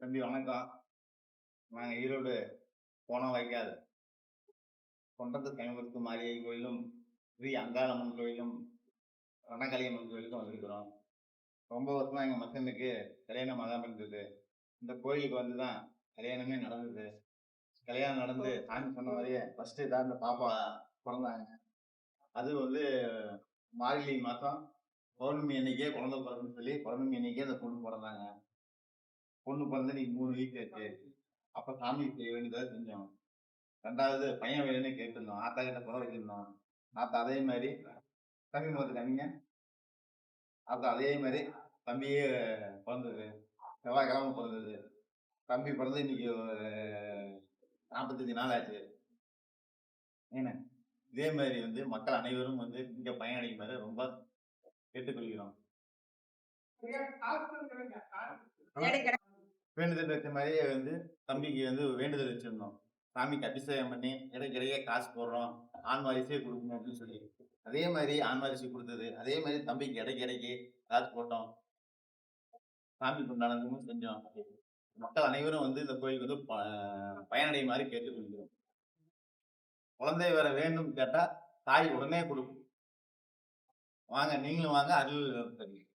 தம்பி வணக்கம். நாங்க ஈரோடு போன வாய்க்கால் கொண்டத்து கனிமுத்து மாரியை கோயிலும், ஸ்ரீ அங்காளம்மன் கோயிலும், ரணகாளியம்மன் கோயிலுக்கும் வந்திருக்கிறோம். ரொம்ப வருஷமா எங்க மச்சனுக்கு கல்யாணம் ஆகாம இருந்தது. இந்த கோயிலுக்கு வந்து தான் கல்யாணமே நடந்தது. கல்யாணம் நடந்து சாமி சொன்ன மாதிரியே ஃபர்ஸ்ட்டு தான் இந்த பாப்பா பொறந்தாங்க. அது வந்து மார்கழி மாசம் பௌர்ணமி அன்னைக்கே குழந்தை பிறக்குன்னு சொல்லி, பௌர்ணமி அன்னைக்கே அந்த பொண்ணு பொறந்தாங்க. பொண்ணு பொறந்து இன்னைக்கு 3 வீக் ஆச்சு. அப்ப சாமிக்கு செய்ய வேண்டியதை செஞ்சோம். 2வது பையன் வேணும்னு கேட்டிருந்தோம். ஆத்தா கிட்ட குறை வச்சிருந்தோம். ஆத்தா அதே மாதிரி தம்பி முகத்து கனிங்க. ஆத்தா அதே மாதிரி தம்பியே பிறந்தது. செவ்வாய்க்கிழமை பிறந்தது. தம்பி பிறந்து இன்னைக்கு 45 நாள் ஆச்சு. ஏன்னா இதே மாதிரி வந்து மக்கள் அனைவரும் வந்து இங்க பயனடைக்குமாறு ரொம்ப கேட்டுக்கொள்கிறோம். வேண்டுதல் வச்ச மாதிரியே வந்து தம்பிக்கு வந்து வேண்டுதல் வச்சிருந்தோம். சாமிக்கு அபிஷேகம் பண்ணி இடைக்கிடையே காசு போடுறோம். ஆண் வாரிசே கொடுக்கணும் அப்படின்னு சொல்லி. அதே மாதிரி ஆண் வாரிசு கொடுத்தது. அதே மாதிரி தம்பிக்கு இடைக்கு காசு போட்டோம். சாமிக்கு உண்டானதும் செஞ்சோம். மக்கள் அனைவரும் வந்து இந்த கோயிலுக்கு வந்து பயனடையுமாறு கேட்டுக்கொள்கிறோம். குழந்தை வர வேண்டும் கேட்டா தாய் உடனே கொடுக்கும். வாங்க நீங்களும் வாங்க அருள் தருவீங்க.